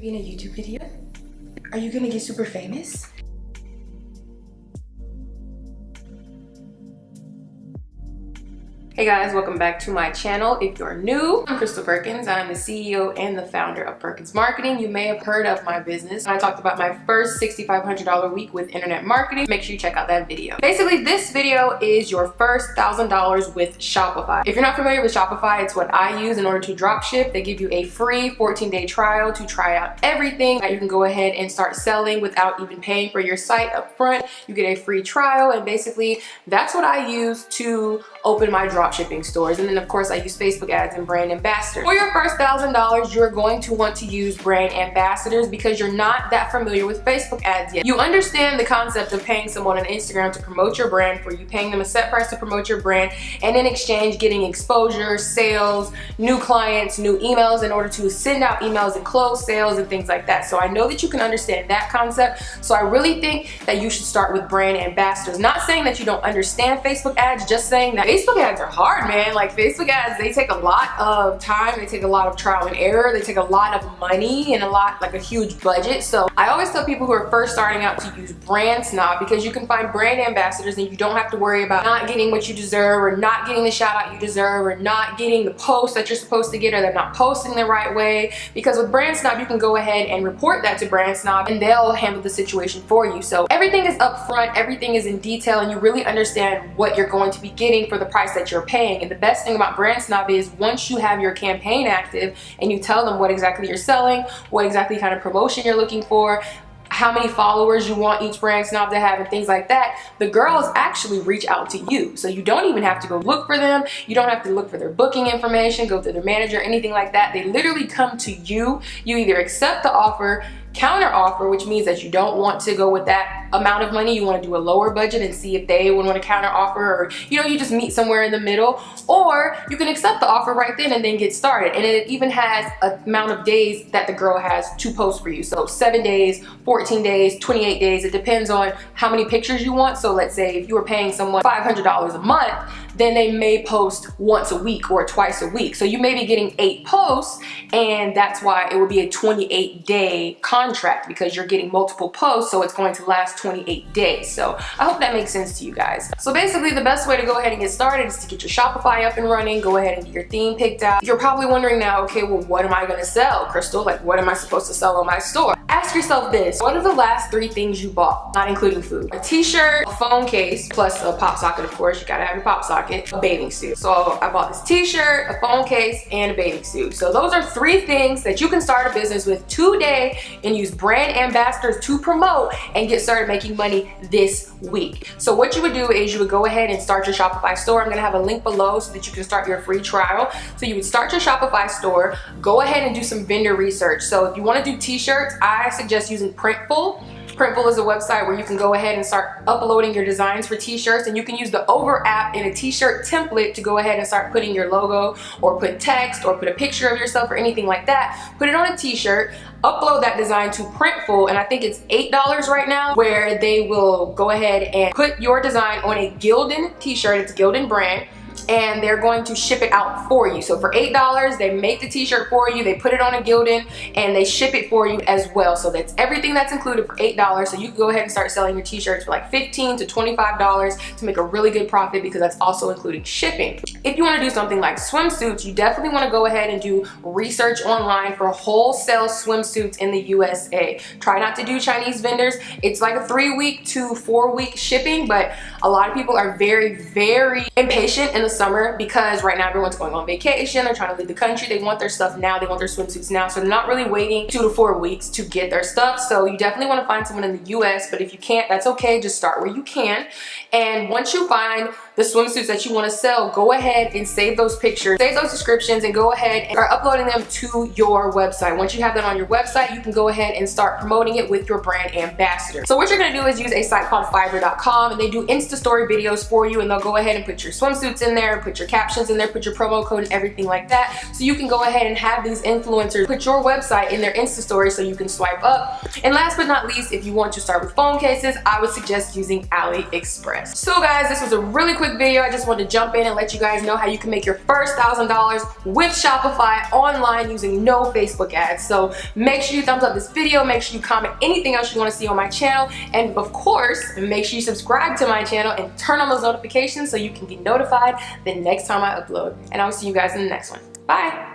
to be in a YouTube video? Are you gonna get super famous? Hey guys, welcome back to my channel. If you're new, I'm Kristole Perkins. I'm the CEO and the founder of Perkins Marketing. You may have heard of my business. I talked about my first $6,500 week with internet marketing. Make sure you check out that video. Basically, this video is your first $1,000 with Shopify. If you're not familiar with Shopify, it's what I use in order to drop ship. They give you a free 14-day trial to try out everything that you can go ahead and start selling without even paying for your site up front. You get a free trial, and basically that's what I use to open my drop shipping stores. And then of course I use Facebook ads and brand ambassadors. For your first $1,000, you're going to want to use brand ambassadors because you're not that familiar with Facebook ads yet. You understand the concept of paying someone on Instagram to promote your brand, for you paying them a set price to promote your brand, and in exchange getting exposure, sales, new clients, new emails in order to send out emails and close sales and things like that. So I know that you can understand that concept. So I really think that you should start with brand ambassadors. Not saying that you don't understand Facebook ads, just saying that Facebook ads are hard, man. Like, Facebook ads, they take a lot of time, they take a lot of trial and error, they take a lot of money and a huge budget. So I always tell people who are first starting out to use Brand Snob, because you can find brand ambassadors and you don't have to worry about not getting what you deserve, or not getting the shout out you deserve, or not getting the post that you're supposed to get, or they're not posting the right way. Because with Brand Snob, you can go ahead and report that to Brand Snob and they'll handle the situation for you. So everything is upfront, everything is in detail, and you really understand what you're going to be getting for the price that you're paying. And the best thing about Brand Snob is once you have your campaign active and you tell them what exactly you're selling, what exactly kind of promotion you're looking for, how many followers you want each Brand Snob to have, and things like that, the girls actually reach out to you. So you don't even have to go look for them. You don't have to look for their booking information, go through their manager, anything like that. They literally come to you. You either accept the offer, counter offer, which means that you don't want to go with that amount of money, you want to do a lower budget and see if they would want to counter offer, or you just meet somewhere in the middle, or you can accept the offer right then and then get started. And it even has an amount of days that the girl has to post for you. So 7 days, 14 days, 28 days, it depends on how many pictures you want. So let's say if you were paying someone $500 a month, then they may post once a week or twice a week. So you may be getting 8 posts, and that's why it would be a 28-day contract, because you're getting multiple posts, so it's going to last 28 days. So I hope that makes sense to you guys. So basically the best way to go ahead and get started is to get your Shopify up and running, go ahead and get your theme picked out. You're probably wondering now, okay, well, what am I gonna sell, Kristole? Like, what am I supposed to sell on my store? Ask yourself this: what are the last 3 things you bought, not including food? A t-shirt, a phone case, plus a pop socket, of course, you gotta have your pop socket, a bathing suit. So I bought this t-shirt, a phone case, and a bathing suit. So those are 3 things that you can start a business with today and use brand ambassadors to promote and get started making money this week. So what you would do is you would go ahead and start your Shopify store. I'm gonna have a link below so that you can start your free trial. So you would start your Shopify store, go ahead and do some vendor research. So if you wanna do t-shirts, I suggest using Printful. Printful is a website where you can go ahead and start uploading your designs for t-shirts, and you can use the Over app in a t-shirt template to go ahead and start putting your logo, or put text, or put a picture of yourself, or anything like that. Put it on a t-shirt, upload that design to Printful, and I think it's $8 right now, where they will go ahead and put your design on a Gildan t-shirt. It's a Gildan brand, and they're going to ship it out for you. So for $8, they make the t-shirt for you, they put it on a Gildan, and they ship it for you as well. So that's everything that's included for $8. So you can go ahead and start selling your t-shirts for like $15 to $25 to make a really good profit, because that's also including shipping. If you want to do something like swimsuits, you definitely want to go ahead and do research online for wholesale swimsuits in the USA. Try not to do Chinese vendors. It's like a 3-week to 4-week shipping, but a lot of people are very, very impatient in the summer, because right now everyone's going on vacation, they're trying to leave the country, they want their stuff now, they want their swimsuits now, so they're not really waiting 2 to 4 weeks to get their stuff. So you definitely want to find someone in the US, but if you can't, that's okay, just start where you can. And once you find the swimsuits that you want to sell, go ahead and save those pictures, save those descriptions, and go ahead and start uploading them to your website. Once you have that on your website, you can go ahead and start promoting it with your brand ambassador. So what you're going to do is use a site called Fiverr.com, and they do Insta story videos for you, and they'll go ahead and put your swimsuits in there. there, put your captions in there, put your promo code and everything like that. So you can go ahead and have these influencers put your website in their Insta story so you can swipe up. And last but not least, if you want to start with phone cases, I would suggest using AliExpress. So guys, this was a really quick video. I just wanted to jump in and let you guys know how you can make your first $1,000 with Shopify online using no Facebook ads. So make sure you thumbs up this video, make sure you comment anything else you want to see on my channel, and of course, make sure you subscribe to my channel and turn on those notifications so you can be notified the next time I upload. And I'll see you guys in the next one. Bye!